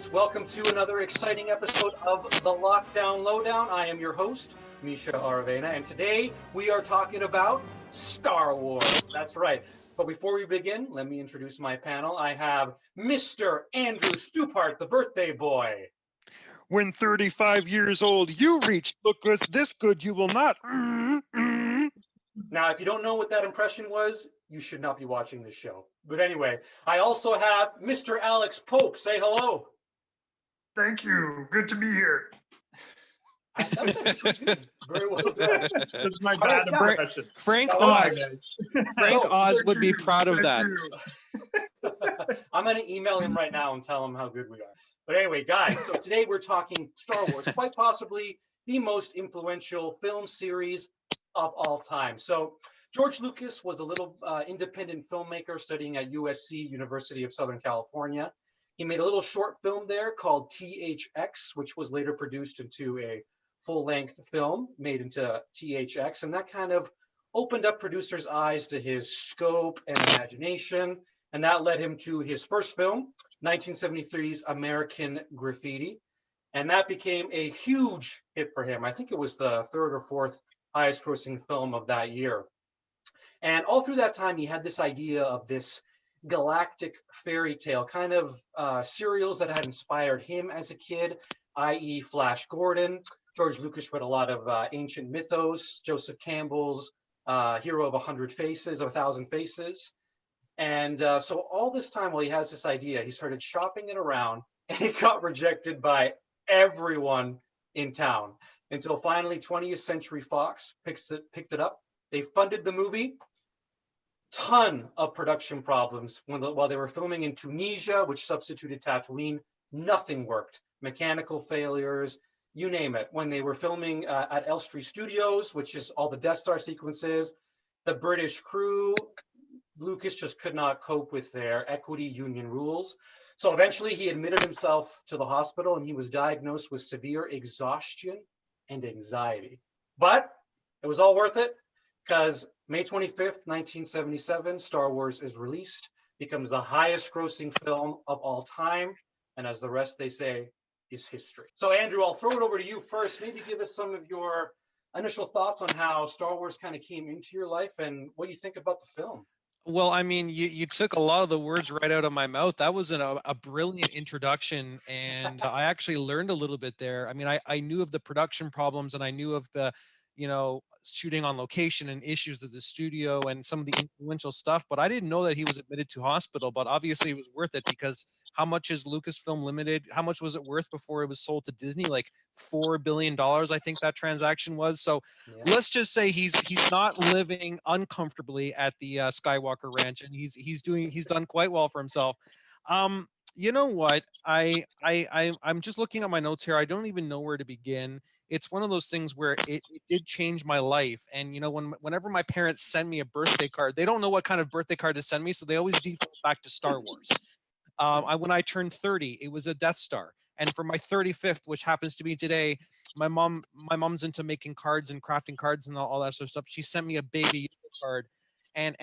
guys, welcome to another exciting episode of the Lowdown. I am your host, Misha Aravena, and today we are talking about Star Wars. That's right. But before we begin, let me introduce my panel. I have Mr. Andrew Stupart, the birthday boy. When 35 years old you reach, look this good, you will not. Now, if you don't know what that impression was, you should not be watching this show. But anyway, I also have Mr. Alex Pope. Say hello. Thank you. Good to be here. That was actually pretty good. Very well done. That's my bad impression. Frank Oh, Oz would be proud of that. I'm going to email him right now and tell him how good we are. But anyway, guys, so today we're talking Star Wars, quite possibly the most influential film series of all time. So George Lucas was a little independent filmmaker studying at USC, University of Southern California. He made a little short film there called THX, which was later produced into a full-length film made into THX. And that kind of opened up producers' eyes to his scope and imagination. And that led him to his first film, 1973's American Graffiti. And that became a huge hit for him. I think it was the third or fourth highest grossing film of that year. And all through that time, he had this idea of this galactic fairy tale, kind of serials that had inspired him as a kid, i.e. Flash Gordon. George Lucas read a lot of ancient mythos, Joseph Campbell's Hero of 1,000 Faces. And so all this time while he has this idea, he started shopping it around and it got rejected by everyone in town until finally 20th Century Fox picked it up. They funded the movie. Ton of production problems while they were filming in Tunisia, which substituted Tatooine. Nothing worked. Mechanical failures, you name it. When they were filming at Elstree Studios, which is all the Death Star sequences, the British crew, Lucas just could not cope with their equity union rules. So eventually he admitted himself to the hospital and he was diagnosed with severe exhaustion and anxiety. But it was all worth it because May 25th, 1977, Star Wars is released, becomes the highest grossing film of all time. And as the rest, they say, is history. So Andrew, I'll throw it over to you first. Maybe give us some of your initial thoughts on how Star Wars kind of came into your life and what you think about the film. Well, I mean, you took a lot of the words right out of my mouth. That was a brilliant introduction, and I actually learned a little bit there. I mean, I knew of the production problems, and I knew of the, shooting on location and issues at the studio and some of the influential stuff, but I didn't know that he was admitted to hospital. But obviously it was worth it because how much is Lucasfilm Limited? How much was it worth before it was sold to Disney? Like $4 billion, I think that transaction was. So let's just say he's not living uncomfortably at the Skywalker Ranch, and he's done quite well for himself. You know what? I'm just looking at my notes here. I don't even know where to begin. It's one of those things where it did change my life. And whenever my parents send me a birthday card, they don't know what kind of birthday card to send me, so they always default back to Star Wars. When I turned 30, it was a Death Star. And for my 35th, which happens to be today, my mom's into making cards and crafting cards and all that sort of stuff. She sent me a Baby Yoda card. And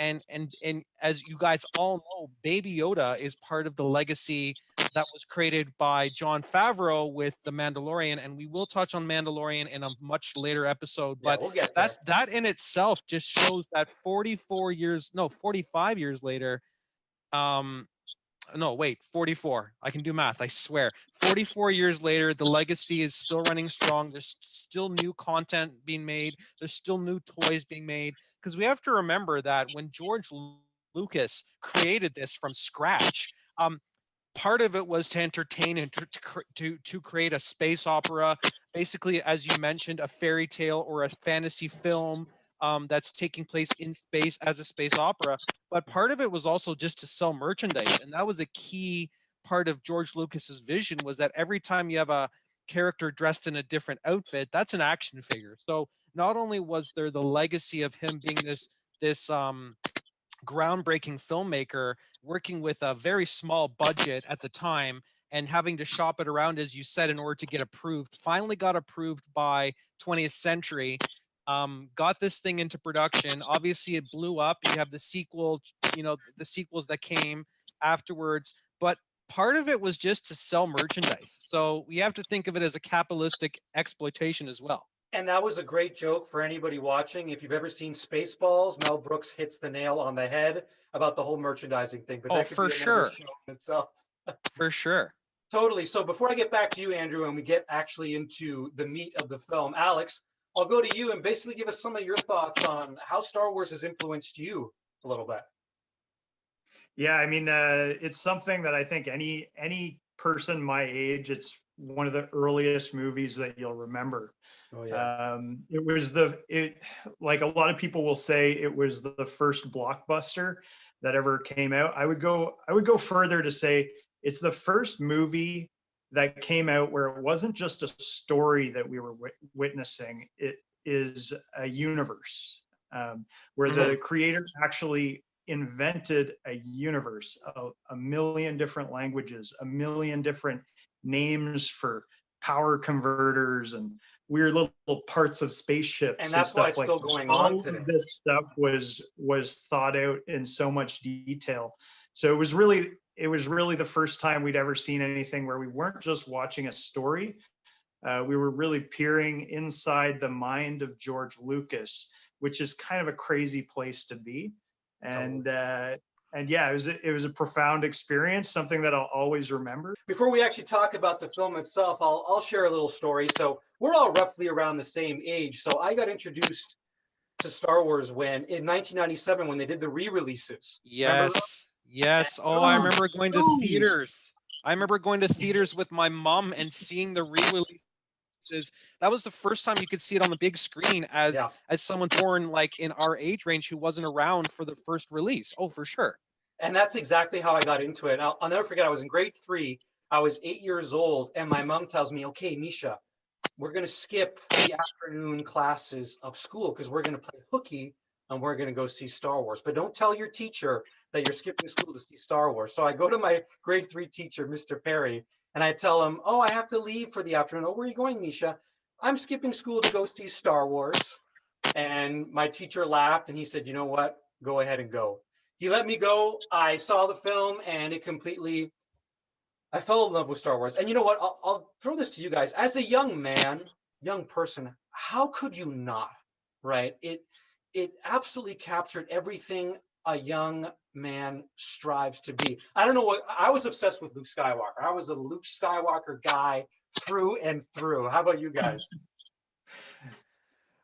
as you guys all know, Baby Yoda is part of the legacy that was created by Jon Favreau with The Mandalorian, and we will touch on Mandalorian in a much later episode. But we'll get that in itself just shows that 45 years later, 44. I can do math, I swear. 44 years later, the legacy is still running strong. There's still new content being made. There's still new toys being made. Because we have to remember that when George Lucas created this from scratch, part of it was to entertain and to create a space opera, basically, as you mentioned, a fairy tale or a fantasy film that's taking place in space as a space opera. But part of it was also just to sell merchandise. And that was a key part of George Lucas's vision, was that every time you have a character dressed in a different outfit, that's an action figure. So not only was there the legacy of him being this groundbreaking filmmaker working with a very small budget at the time and having to shop it around, as you said, in order to get approved, finally got approved by 20th Century, got this thing into production. Obviously it blew up. You have the sequel, the sequels that came afterwards, but part of it was just to sell merchandise. So we have to think of it as a capitalistic exploitation as well. And that was a great joke for anybody watching. If you've ever seen Spaceballs, Mel Brooks hits the nail on the head about the whole merchandising thing. But Oh, that could for be another sure. show in itself. For sure. Totally. So before I get back to you, Andrew, and we get actually into the meat of the film, Alex, I'll go to you and basically give us some of your thoughts on how Star Wars has influenced you a little bit. Yeah, I mean, it's something that I think any person my age, it's one of the earliest movies that you'll remember. Oh yeah. It was like a lot of people will say it was the first blockbuster that ever came out. I would go further to say it's the first movie that came out where it wasn't just a story that we were witnessing. It is a universe where the creator actually invented a universe, a million different languages, a million different names for power converters and weird little parts of spaceships And that's why it's stuff still like going all on of today. this stuff was thought out in so much detail. So it was really the first time we'd ever seen anything where we weren't just watching a story. We were really peering inside the mind of George Lucas, which is kind of a crazy place to be. And yeah, it was a profound experience, something that I'll always remember. Before we actually talk about the film itself, I'll share a little story. So we're all roughly around the same age. So I got introduced to Star Wars in 1997 when they did the re-releases. Yes. Yes. Oh, I remember going to theaters. I remember going to theaters with my mom and seeing the re-releases. That was the first time you could see it on the big screen as someone born like in our age range who wasn't around for the first release. Oh, for sure. And that's exactly how I got into it. I'll never forget, I was in grade 3. I was 8 years old, and my mom tells me, okay, Misha, we're going to skip the afternoon classes of school because we're going to play hooky and we're going to go see Star Wars. But don't tell your teacher that you're skipping school to see Star Wars. So I go to my grade 3 teacher, Mr. Perry, and I tell him, oh, I have to leave for the afternoon. Oh, where are you going, Misha? I'm skipping school to go see Star Wars. And my teacher laughed and he said, you know what? Go ahead and go. He let me go. I saw the film and I fell in love with Star Wars. And you know what? I'll throw this to you guys. As a young person, how could you not, right? It absolutely captured everything a young man strives to be. I don't know what, I was obsessed with Luke Skywalker. I was a Luke Skywalker guy through and through. How about you guys?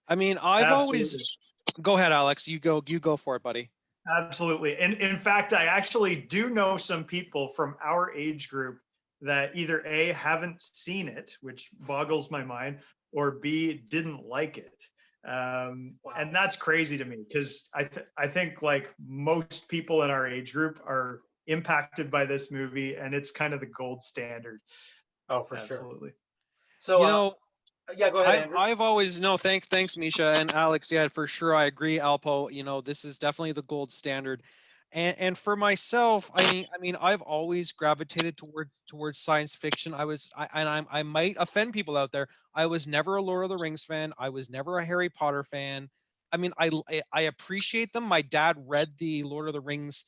I mean, I've always, go ahead, Alex, you go for it, buddy. Absolutely. And in fact, I actually do know some people from our age group that either A, haven't seen it, which boggles my mind, or B, didn't like it. Wow. And that's crazy to me because I think like most people in our age group are impacted by this movie and it's kind of the gold standard. Oh, for Absolutely. Sure. So, you know, yeah, go ahead, Andrew. I've always thanks Misha and Alex. Yeah, for sure, I agree, Alpo. You know, this is definitely the gold standard. And for myself, I mean, I've always gravitated towards science fiction. I might offend people out there. I was never a Lord of the Rings fan. I was never a Harry Potter fan. I mean, I appreciate them. My dad read the Lord of the Rings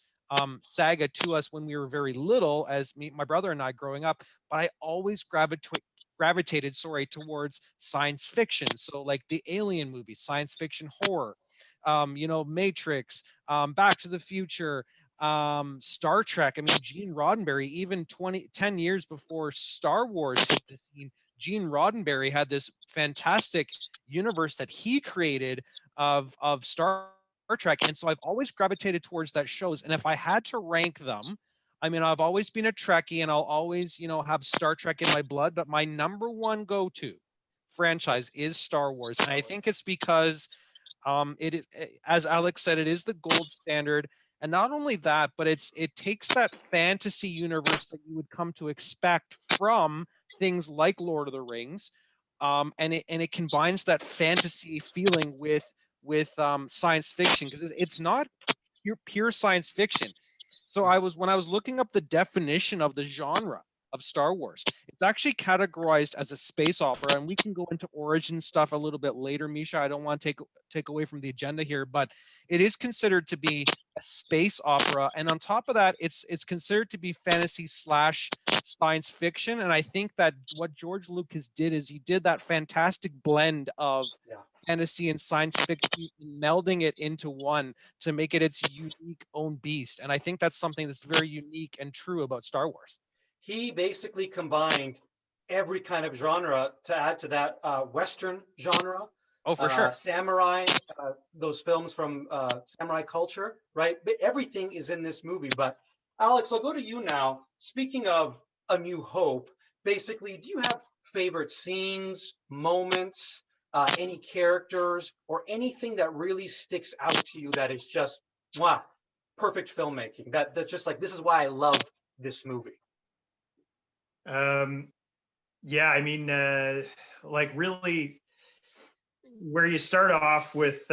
saga to us when we were very little, as my brother and I growing up. But I always gravitated towards science fiction. So like the Alien movies, science fiction horror, you know, Matrix, Back to the Future, Star Trek. I mean, Gene Roddenberry, even 10 years before Star Wars hit the scene, Gene Roddenberry had this fantastic universe that he created of Star Trek. And so I've always gravitated towards that shows. And if I had to rank them, I mean, I've always been a Trekkie and I'll always, you know, have Star Trek in my blood, but my number one go-to franchise is Star Wars. And I think it's because it is, as Alex said, it is the gold standard. And not only that, but it takes that fantasy universe that you would come to expect from things like Lord of the Rings. And it combines that fantasy feeling with science fiction, because it's not pure science fiction. So when I was looking up the definition of the genre of Star Wars, it's actually categorized as a space opera, and we can go into origin stuff a little bit later, Misha. I don't want to take away from the agenda here, but it is considered to be a space opera, and on top of that, it's considered to be fantasy slash science fiction. And I think that what George Lucas did is he did that fantastic blend of Yeah. fantasy and science fiction, melding it into one to make it its unique own beast. And I think that's something that's very unique and true about Star Wars. He basically combined every kind of genre to add to that Western genre, Oh, for sure. samurai, those films from samurai culture, right? But everything is in this movie. But Alex, I'll go to you now. Speaking of A New Hope, basically, do you have favorite scenes, moments, any characters, or anything that really sticks out to you that is just mwah, perfect filmmaking? That's just like, this is why I love this movie. Yeah, I mean, like really, where you start off with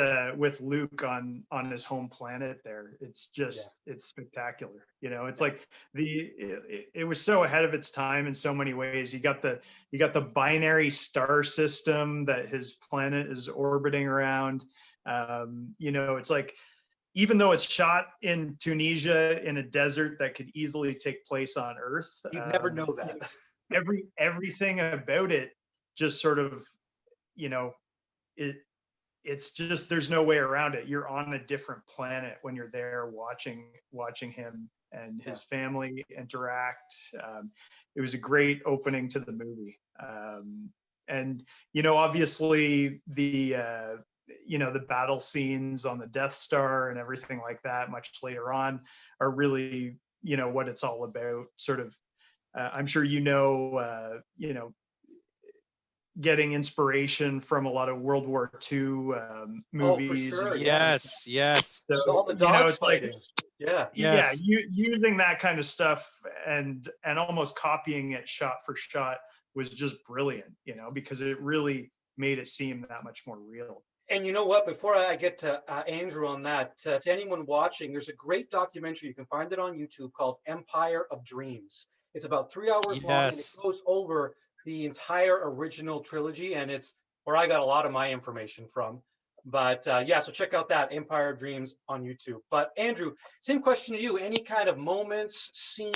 Luke on his home planet there, it's just it's spectacular. You know, it's like it was so ahead of its time in so many ways. You got the binary star system that his planet is orbiting around. You know, it's like, even though it's shot in Tunisia in a desert that could easily take place on Earth, You'd never know that. everything about it just sort of, you know, it's just, there's no way around it. You're on a different planet when you're there watching him and his family interact. It was a great opening to the movie. And, you know, obviously the battle scenes on the Death Star and everything like that much later on are really, you know, what it's all about. Sort of, I'm sure you know, getting inspiration from a lot of World War II movies. Oh, for sure. Yes, yes. So, all the dodge fighting. Using that kind of stuff and almost copying it shot for shot was just brilliant, you know, because it really made it seem that much more real. And you know what? Before I get to Andrew on that, to anyone watching, there's a great documentary. You can find it on YouTube called Empire of Dreams. It's about 3 hours long, and it goes over the entire original trilogy, and it's where I got a lot of my information from. But so check out that Empire of Dreams on YouTube. But Andrew, same question to you. Any kind of moments, scene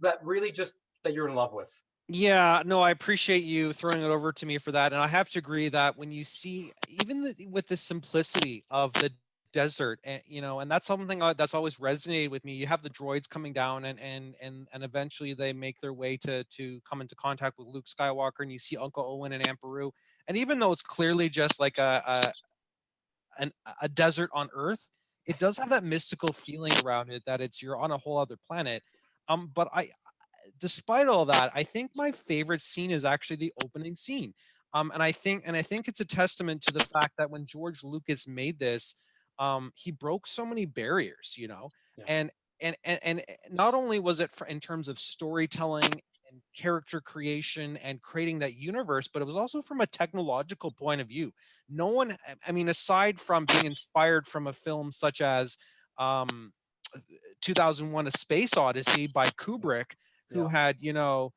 that really just that you're in love with? Yeah, no, I appreciate you throwing it over to me for that. And I have to agree that when you see, even with the simplicity of the desert, and you know, and that's something that's always resonated with me. You have the droids coming down, and eventually they make their way to come into contact with Luke Skywalker, and you see Uncle Owen and Aunt Beru. And even though it's clearly just like a desert on Earth, it does have that mystical feeling around it that you're on a whole other planet. But despite all that, I think my favorite scene is actually the opening scene. And I think it's a testament to the fact that when George Lucas made this, he broke so many barriers, you know. And not only was it in terms of storytelling and character creation and creating that universe, but it was also from a technological point of view. No one, I mean, aside from being inspired from a film such as 2001: A Space Odyssey by Kubrick, who had, you know,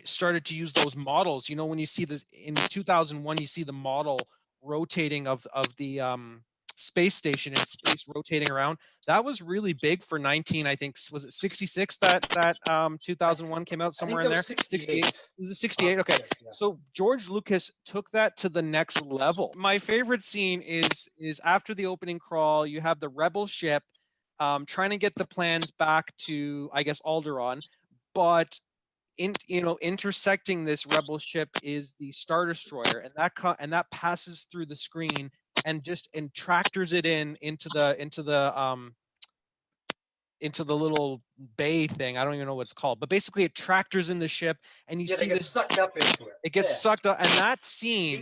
started to use those models. You know, when you see this in 2001, you see the model rotating of the space station and space rotating around. That was really big for I think, was it 66 that 2001 came out, somewhere in there? 68. Was it 68? Okay. So George Lucas took that to the next level. My favorite scene is after the opening crawl. You have the rebel ship trying to get the plans back to, I guess, Alderaan, but intersecting this rebel ship is the Star Destroyer, and that passes through the screen and tractors it into the little bay thing. I don't even know what it's called, but basically it tractors in the ship, and you see this sucked up into it. It gets sucked up, and that scene.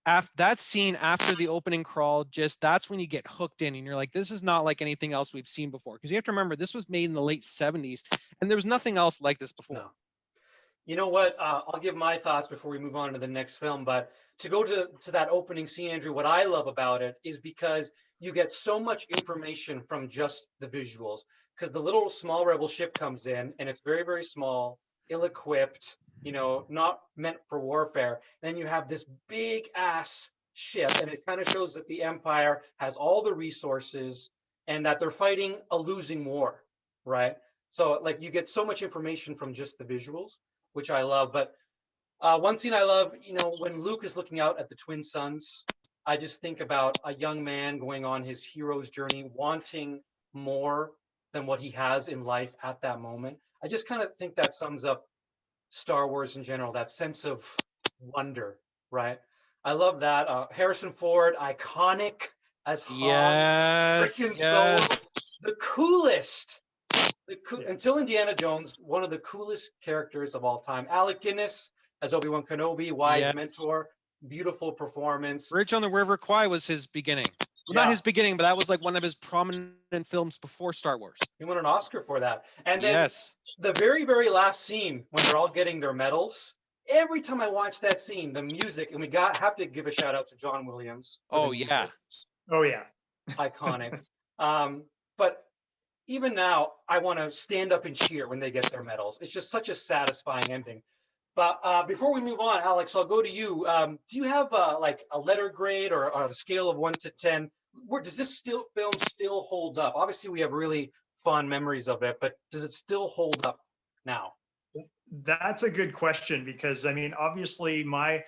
After the opening crawl, that's when you get hooked in, and you're like, this is not like anything else we've seen before. Because you have to remember, this was made in the late 70s, and there was nothing else like this before. No. You know what? I'll give my thoughts before we move on to the next film. But to go to that opening scene, Andrew, what I love about it is because you get so much information from just the visuals. Because the little small rebel ship comes in, and it's very, very small, ill-equipped, you know, not meant for warfare. And then you have this big ass ship, and it kind of shows that the Empire has all the resources and that they're fighting a losing war, right? So like you get so much information from just the visuals, which I love. But one scene I love, when Luke is looking out at the twin suns, I just think about a young man going on his hero's journey, wanting more than what he has in life at that moment. I just kind of think that sums up Star Wars in general, that sense of wonder, right? I love that. Harrison Ford, iconic as Han, Yes, freaking Solo, yes. the coolest. Yeah. Until Indiana Jones, one of the coolest characters of all time. Alec Guinness as Obi-Wan Kenobi, wise Yeah. mentor, beautiful performance. Bridge on the River Kwai was his beginning. Well, not Yeah, his beginning, but that was like one of his prominent films before Star Wars. he won an Oscar for that. And then Yes. the very, very last scene when they're all getting their medals. Every time I watch that scene, the music, and have to give a shout out to John Williams. For the Oh, music. yeah. Oh yeah. Iconic. But even now, I want to stand up and cheer when they get their medals. It's just such a satisfying ending. But before we move on, Alex, I'll go to you. Do you have like a letter grade or on a scale of 1 to 10? Where does this film still hold up? Obviously, we have really fond memories of it, but does it still hold up now? That's a good question, because I mean, obviously my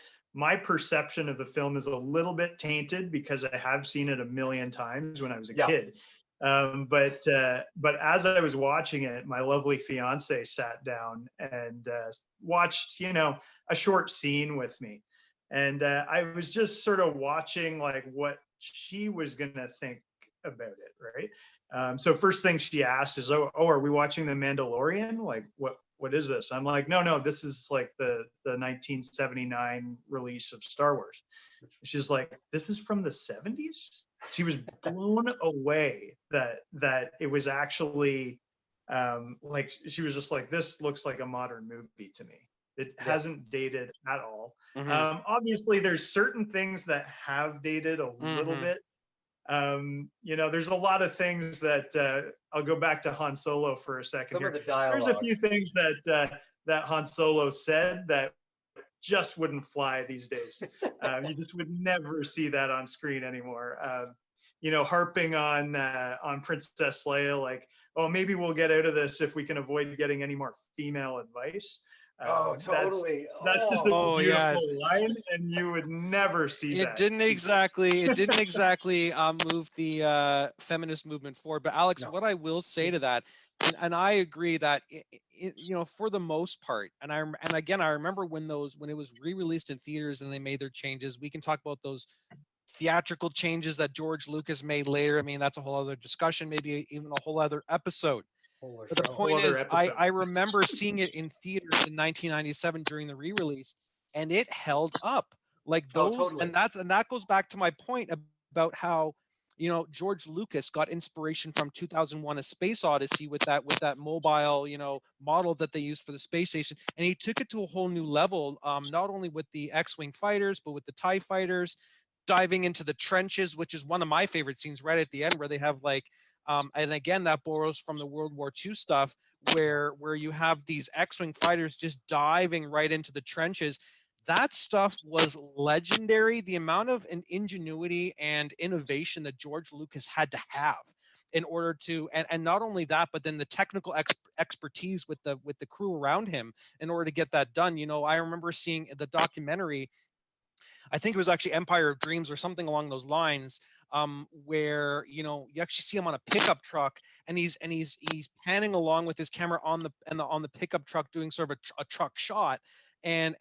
perception of the film is a little bit tainted because I have seen it a million times when I was a kid. But as I was watching it, my lovely fiance sat down and watched, a short scene with me. And I was just sort of watching like what she was going to think about it, right? So first thing she asked is, oh, are we watching The Mandalorian? Like, what is this? I'm like, no, this is like the 1979 release of Star Wars. She's like, this is from the 70s? She was blown away that it was actually like, she was just like, this looks like a modern movie to me. It hasn't dated at all. Mhm. Obviously, there's certain things that have dated a little bit. There's a lot of things that I'll go back to Han Solo for a second Some here. of the dialogue. There's a few things that Han Solo said that just wouldn't fly these days. You just would never see that on screen anymore. Harping on Princess Leia, like, oh, maybe we'll get out of this if we can avoid getting any more female advice. Totally. That's just a Oh, yeah. beautiful line, and you would never see that. It didn't exactly move the feminist movement forward. But Alex, No. what I will say to that, and I agree that for the most part, and again I remember when it was re-released in theaters and they made their changes. We can talk about those theatrical changes that George Lucas made later. I mean, that's a whole other discussion, maybe even a whole other episode. But the point is, I remember seeing it in theaters in 1997 during the re-release, and it held up. Like those, totally. and that goes back to my point about how George Lucas got inspiration from 2001: A Space Odyssey with that mobile model that they used for the space station, and he took it to a whole new level. Not only with the X-wing fighters, but with the TIE fighters, diving into the trenches, which is one of my favorite scenes right at the end, where they have like. And again, that borrows from the World War II stuff, where you have these X-wing fighters just diving right into the trenches. That stuff was legendary. The amount of ingenuity and innovation that George Lucas had to have in order to, and not only that, but then the technical expertise with the crew around him in order to get that done. I remember seeing the documentary. I think it was actually Empire of Dreams or something along those lines, where you actually see him on a pickup truck, and he's panning along with his camera on the pickup truck, doing sort of a truck shot, and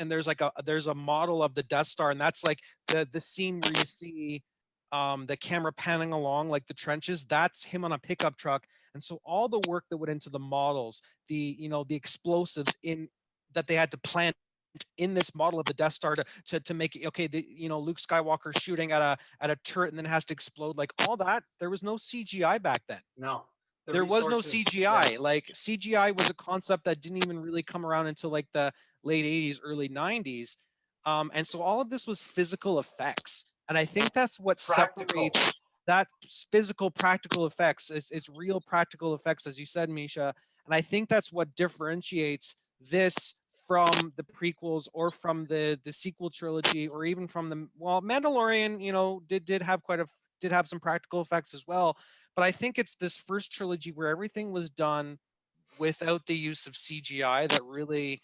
there's a model of the Death Star, and that's like the scene where you see the camera panning along like the trenches. That's him on a pickup truck, and so all the work that went into the models, the explosives in that they had to plant in this model of the Death Star to make it okay. Luke Skywalker shooting at a turret and then has to explode, like all that. There was no CGI back then. No, there was no CGI. Like CGI was a concept that didn't even really come around until like the late 80s, early 90s. And so all of this was physical effects. And I think that's what separates that physical practical effects. It's real practical effects, as you said, Misha. And I think that's what differentiates this from the prequels or from the sequel trilogy or even from the, well, Mandalorian, you know, did have some practical effects as well, but I think it's this first trilogy where everything was done without the use of CGI that really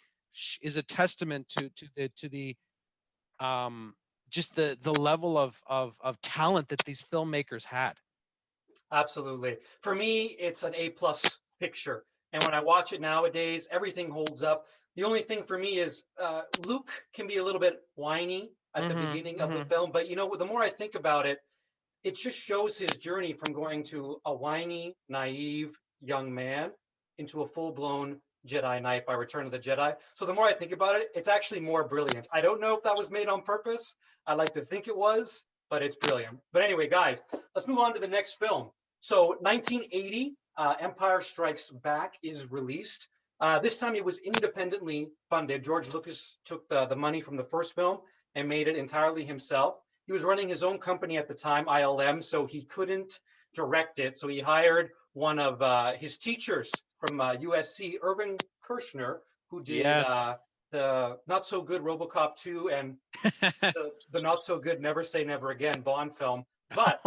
is a testament to the just the level of talent that these filmmakers had. Absolutely. For me, it's an A+ picture. And when I watch it nowadays, everything holds up. The only thing for me is Luke can be a little bit whiny at the beginning of the film, but you know, the more I think about it, it just shows his journey from going to a whiny, naive young man into a full-blown Jedi Knight by Return of the Jedi. So the more I think about it, it's actually more brilliant. I don't know if that was made on purpose. I like to think it was, but it's brilliant. But anyway, guys, let's move on to the next film. So 1980, Empire Strikes Back is released. This time it was independently funded. George Lucas took the money from the first film and made it entirely himself. He was running his own company at the time, ILM, so he couldn't direct it. So he hired one of his teachers from USC, Irvin Kershner, who did Yes. the not so good RoboCop 2 and the not so good Never Say Never Again Bond film. But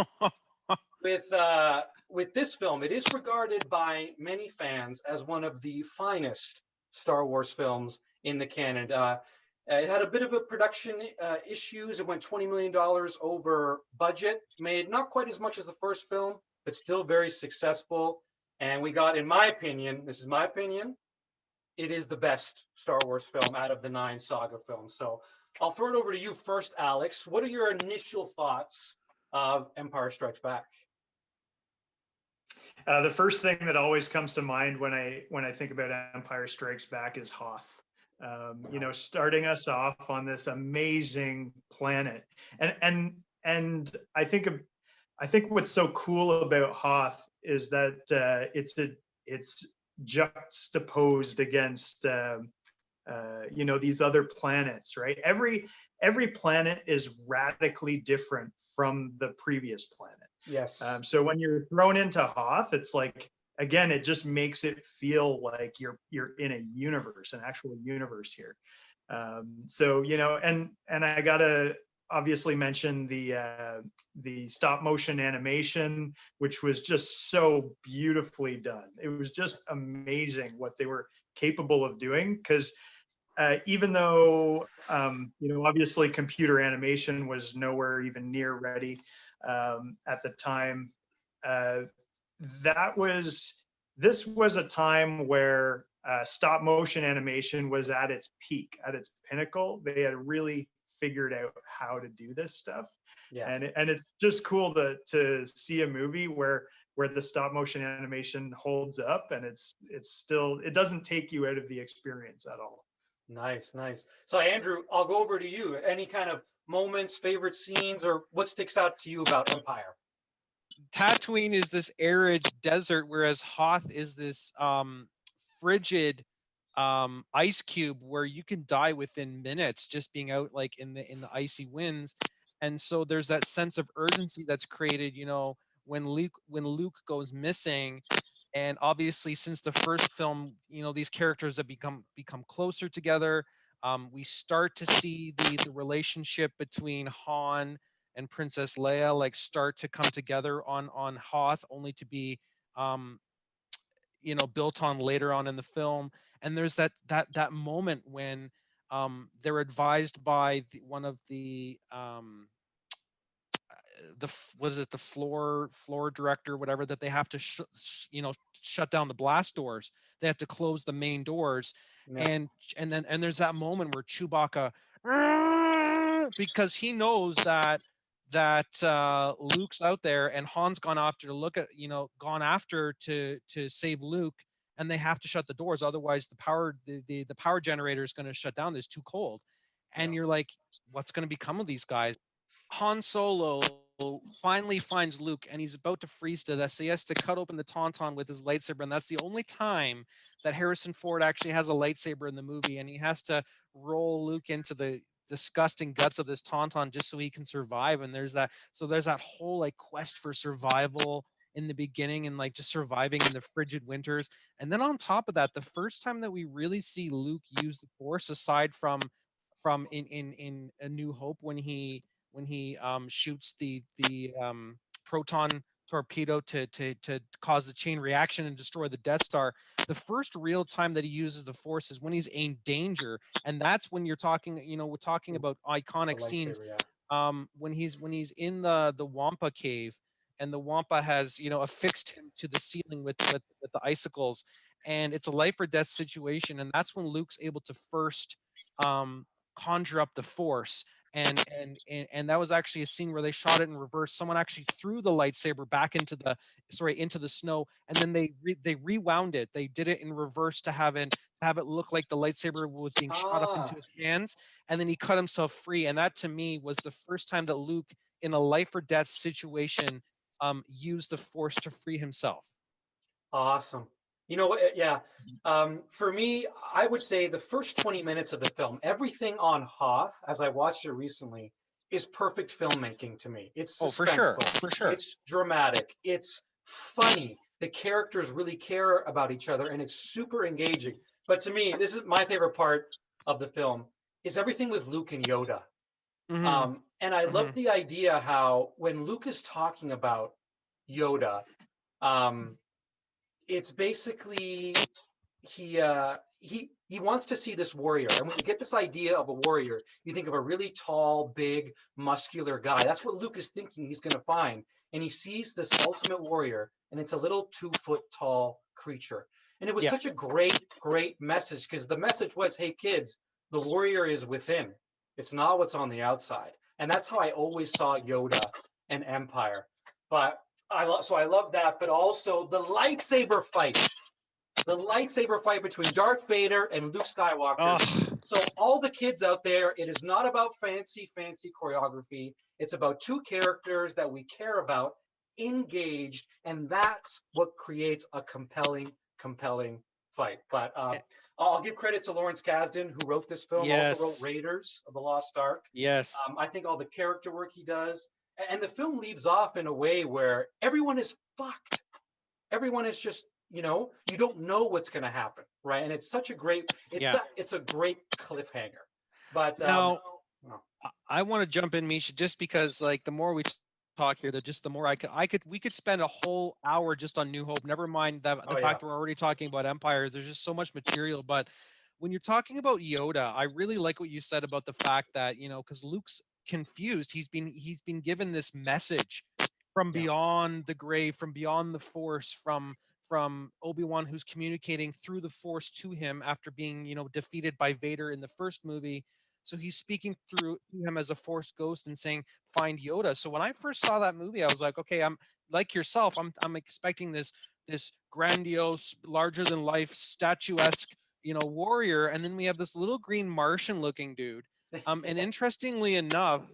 with this film, it is regarded by many fans as one of the finest Star Wars films in the canon. It had a bit of a production issues. It went $20 million over budget, made not quite as much as the first film, but still very successful. And we got, in my opinion, this is my opinion, it is the best Star Wars film out of the 9 saga films. So I'll throw it over to you first, Alex. What are your initial thoughts of Empire Strikes Back? The first thing that always comes to mind when I think about Empire Strikes Back is Hoth. You know, starting us off on this amazing planet, and I think what's so cool about Hoth is that it's juxtaposed against you know, these other planets, right? Every planet is radically different from the previous planet. Yes. So when you're thrown into Hoth, it's like, again, it just makes it feel like you're in a universe, an actual universe here. So, you know, and I gotta obviously mention the stop motion animation, which was just so beautifully done. It was just amazing what they were capable of doing, because even though you know, obviously computer animation was nowhere even near ready at the time, this was a time where stop motion animation was at its peak, at its pinnacle. They had really figured out how to do this stuff. Yeah. And it's just cool to see a movie where the stop motion animation holds up, and it's still, it doesn't take you out of the experience at all. Nice, nice. So Andrew, I'll go over to you. Any kind of moments, favorite scenes, or what sticks out to you about Empire? Tatooine is this arid desert, whereas Hoth is this frigid ice cube where you can die within minutes just being out like in the icy winds. And so there's that sense of urgency that's created, you know, when Luke goes missing. And obviously, since the first film, you know, these characters have become closer together. We start to see the relationship between Han and Princess Leia like start to come together on Hoth, only to be you know, built on later on in the film. And there's that moment when they're advised by one of the was it the floor director, whatever, that they have to you know, shut down the blast doors. They have to close the main doors. Yeah. And there's that moment where Chewbacca, because he knows that Luke's out there and Han's gone after to look at, you know, gone after to save Luke, and they have to shut the doors, otherwise the power generator is going to shut down. It's too cold. And you're like, what's going to become of these guys? Han Solo finally finds Luke, and he's about to freeze to death, so he has to cut open the tauntaun with his lightsaber, and that's the only time that Harrison Ford actually has a lightsaber in the movie, and he has to roll Luke into the disgusting guts of this tauntaun just so he can survive. And there's that whole like quest for survival in the beginning and like just surviving in the frigid winters. And then on top of that, the first time that we really see Luke use the Force, aside from in A New Hope, when he shoots the proton torpedo to cause the chain reaction and destroy the Death Star. The first real time that he uses the Force is when he's in danger, and that's when you're talking, we're talking about The iconic scenes. lightsaber, yeah. When he's in the Wampa cave, and the Wampa has affixed him to the ceiling with the icicles, and it's a life or death situation, and that's when Luke's able to first um, conjure up the Force. And that was actually a scene where they shot it in reverse. Someone actually threw the lightsaber back into the snow, and then they rewound it. They did it in reverse to have it look like the lightsaber was being shot up into Ah, his hands, and then he cut himself free. And that, to me, was the first time that Luke, in a life or death situation, used the Force to free himself. awesome. You know what? Yeah. For me, I would say the first 20 minutes of the film, everything on Hoth, as I watched it recently, is perfect filmmaking to me. It's Oh, for sure, suspenseful. for sure. It's dramatic. It's funny. The characters really care about each other, and it's super engaging. But to me, this is my favorite part of the film, is everything with Luke and Yoda. Hmm. And I love Hmm. the idea how when Luke is talking about Yoda, um, it's basically he wants to see this warrior, and when you get this idea of a warrior, you think of a really tall, big, muscular guy. That's what Luke is thinking he's going to find, and he sees this ultimate warrior, and it's a little 2 foot tall creature. And it was Yeah. such a great message, because the message was, hey kids, the warrior is within, it's not what's on the outside. And that's how I always saw Yoda and Empire. But I love that, but also the lightsaber fight between Darth Vader and Luke Skywalker. Oh, So all the kids out there, it is not about fancy choreography. It's about two characters that we care about, engaged, and that's what creates a compelling fight. But I'll give credit to Lawrence Kasdan, who wrote this film, also wrote yes, Raiders of the Lost Ark. yes. I think all the character work he does, and the film leaves off in a way where everyone is fucked. Everyone is just, you don't know what's going to happen, right? And it's such a great, Yeah. it's a great cliffhanger. But Now, oh, I want to jump in, Misha, just because like the more we talk here, the more we could spend a whole hour just on New Hope. Never mind that the oh yeah, fact that we're already talking about Empire. There's just so much material. But when you're talking about Yoda, I really like what you said about the fact that, because Luke's confused. He's been given this message from yeah, beyond the grave, from beyond the Force, from Obi-Wan, who's communicating through the Force to him after being, defeated by Vader in the first movie. So he's speaking through to him as a Force ghost and saying, "Find Yoda." So when I first saw that movie, I was like, okay, I'm like yourself. I'm expecting this grandiose, larger than life, statuesque, warrior, and then we have this little green Martian looking dude. And interestingly enough,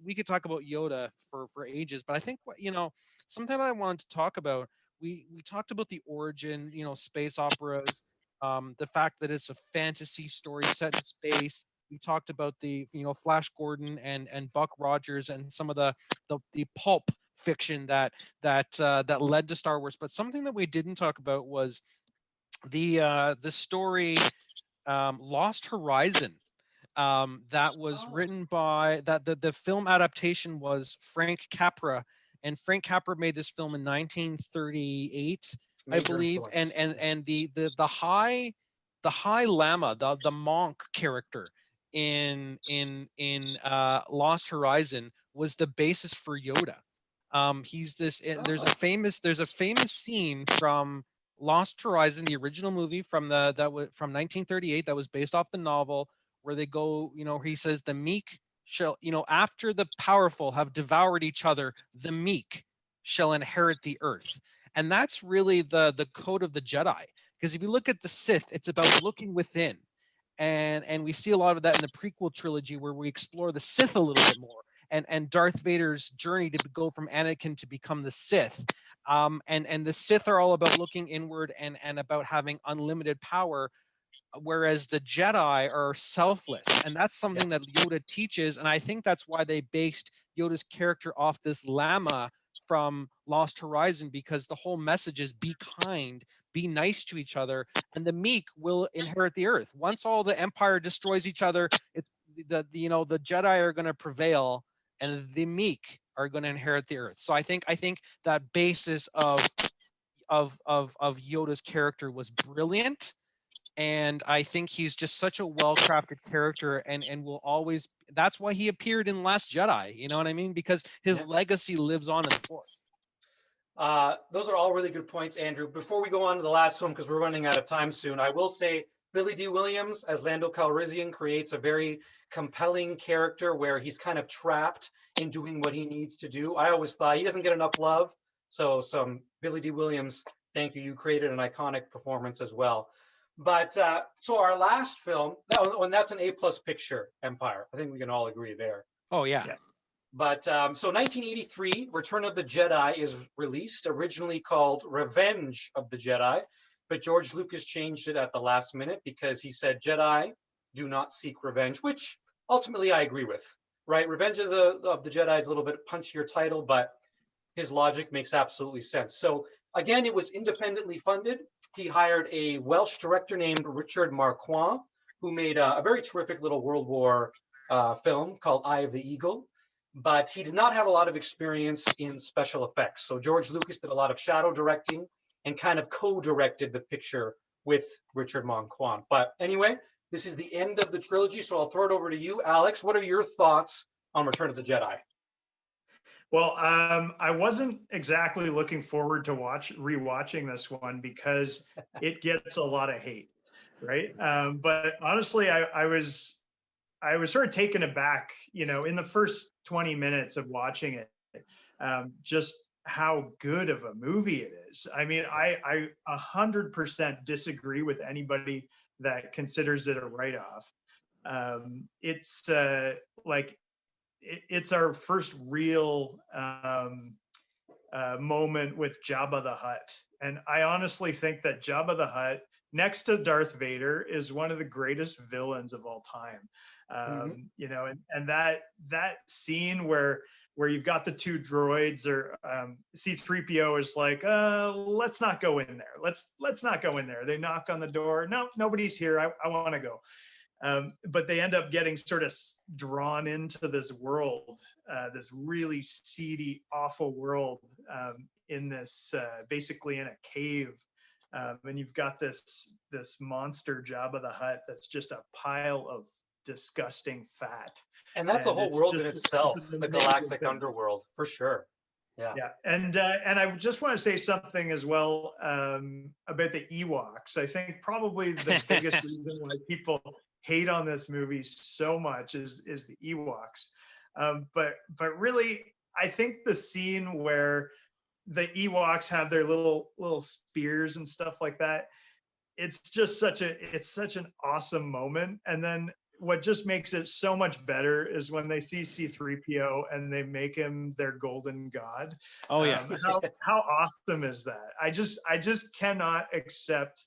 we could talk about Yoda for ages, but I think something that I wanted to talk about. We talked about the origin, space operas, the fact that it's a fantasy story set in space. We talked about the Flash Gordon and Buck Rogers and some of the pulp fiction that led to Star Wars. But something that we didn't talk about was the story Lost Horizon, that was oh, written by the film adaptation was Frank Capra, and Frank Capra made this film in 1938, I major believe. and influence. and and the High Lama, the monk character in Lost Horizon, was the basis for Yoda. He's this. Oh, There's a famous scene from Lost Horizon, the original movie from 1938, that was based off the novel, where they go, he says, the meek shall, after the powerful have devoured each other, the meek shall inherit the earth. And that's really the code of the Jedi. Because if you look at the Sith, it's about looking within. And we see a lot of that in the prequel trilogy, where we explore the Sith a little bit more, and Darth Vader's journey to go from Anakin to become the Sith. And the Sith are all about looking inward and about having unlimited power, whereas the Jedi are selfless. And that's yeah, something that Yoda teaches. And I think that's why they based Yoda's character off this Lama from Lost Horizon, because the whole message is be kind, be nice to each other, and the meek will inherit the earth. Once all the Empire destroys each other, it's the the Jedi are going to prevail, and the meek are going to inherit the earth. So I think that basis of Yoda's character was brilliant, and I think he's just such a well-crafted character, and will always. That's why he appeared in Last Jedi. You know what I mean? Because his legacy lives on in the Force. Those are all really good points, Andrew. Before we go on to the last film, because we're running out of time soon, I will say Billy D. Williams as Lando Calrissian creates a very compelling character where he's kind of trapped in doing what he needs to do. I always thought he doesn't get enough love. So some Billy D. Williams, thank you. You created an iconic performance as well. But so our last film, and that's an A-plus picture, Empire. I think we can all agree there. Oh yeah. But so 1983, Return of the Jedi is released, originally called Revenge of the Jedi, but George Lucas changed it at the last minute because he said Jedi do not seek revenge, which ultimately I agree with, right? Revenge of the Jedi is a little bit punchier title, but his logic makes absolutely sense. So again, it was independently funded. He hired a Welsh director named Richard Marquand, who made a very terrific little World War film called Eye of the Eagle. But he did not have a lot of experience in special effects. So George Lucas did a lot of shadow directing and kind of co-directed the picture with Richard Marquand. But anyway, this is the end of the trilogy, so I'll throw it over to you, Alex. What are your thoughts on Return of the Jedi? Well, I wasn't exactly looking forward to rewatching this one because it gets a lot of hate, right? But honestly, I was sort of taken aback, in the first 20 minutes of watching it, just how good of a movie it is. I mean, I 100% disagree with anybody that considers it a write-off. It's it's our first real moment with Jabba the Hutt. And I honestly think that Jabba the Hutt, next to Darth Vader, is one of the greatest villains of all time. And that scene where you've got the two droids, or C-3PO is like, let's not go in there. Let's not go in there. They knock on the door. No, nobody's here. I want to go. But they end up getting sort of drawn into this world, this really seedy, awful world, in this basically in a cave. And you've got this monster Jabba the Hutt that's just a pile of disgusting fat. And that's a whole world in itself, the galactic underworld, for sure. Yeah. And I just want to say something as well about the Ewoks. I think probably the biggest reason why people hate on this movie so much is the Ewoks. But really, I think the scene where the Ewoks have their little spears and stuff like that, it's just such an awesome moment. And then what just makes it so much better is when they see C-3PO and they make him their golden god. Oh yeah. How awesome is that? I just cannot accept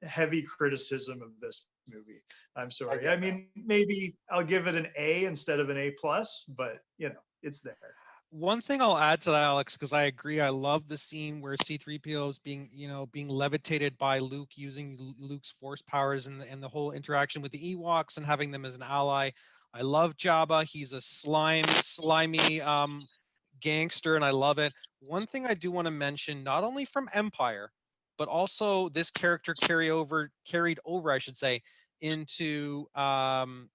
heavy criticism of this movie. I'm sorry. I mean, maybe I'll give it an A instead of an A+, but it's there. One thing I'll add to that, Alex, because I agree, I love the scene where C-3PO is being levitated by Luke, using Luke's force powers, and the whole interaction with the Ewoks and having them as an ally. I love Jabba. He's a slimy gangster, and I love it. One thing I do want to mention, not only from Empire, but also this character carried over, I should say, into Jedi,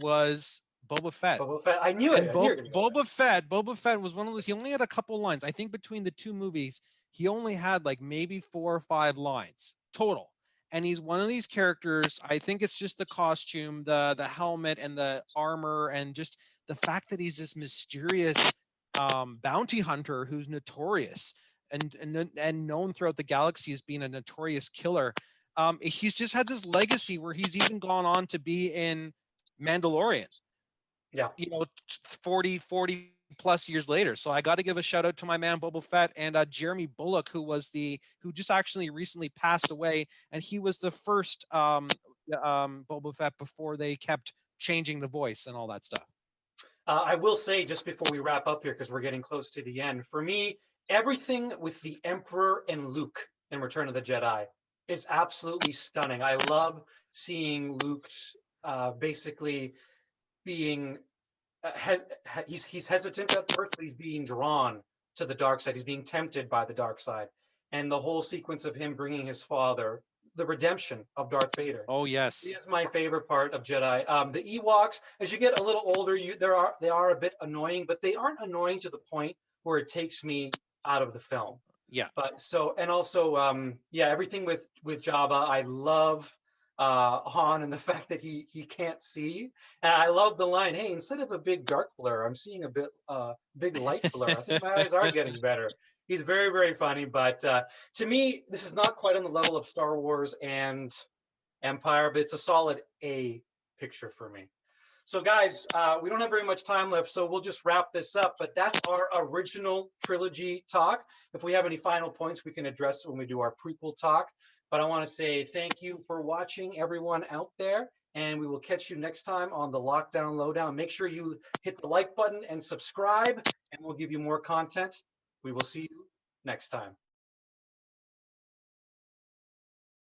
was Boba Fett. Boba Fett. I knew it. Boba Fett was one of those. He only had a couple lines. I think between the two movies, he only had like maybe 4 or 5 lines total. And he's one of these characters. I think it's just the costume, the helmet, and the armor, and just the fact that he's this mysterious bounty hunter who's notorious and known throughout the galaxy as being a notorious killer. He's just had this legacy where he's even gone on to be in Mandalorian. Yeah. 40 plus years later. So I got to give a shout out to my man Boba Fett, and Jeremy Bulloch, who just actually recently passed away, and he was the first Boba Fett before they kept changing the voice and all that stuff. I will say just before we wrap up here, because we're getting close to the end, for me, everything with the Emperor and Luke in Return of the Jedi is absolutely stunning. I love seeing Luke's basically being he's hesitant at first, but he's being drawn to the dark side. He's being tempted by the dark side, and the whole sequence of him bringing his father, the redemption of Darth Vader, Oh yes. is my favorite part of Jedi. The Ewoks, as you get a little older, they are a bit annoying, but they aren't annoying to the point where it takes me out of the film. Yeah. But so, and also, yeah, everything with Jabba, I love Han and the fact that he can't see. And I love the line, "Hey, instead of a big dark blur, I'm seeing a big light blur. I think my eyes are getting better." He's very, very funny. But to me, this is not quite on the level of Star Wars and Empire, but it's a solid A picture for me. So guys, we don't have very much time left, so we'll just wrap this up. But that's our original trilogy talk. If we have any final points, we can address it when we do our prequel talk. But I want to say thank you for watching, everyone out there, and we will catch you next time on the Lockdown Lowdown. Make sure you hit the like button and subscribe, and we'll give you more content. We will see you next time.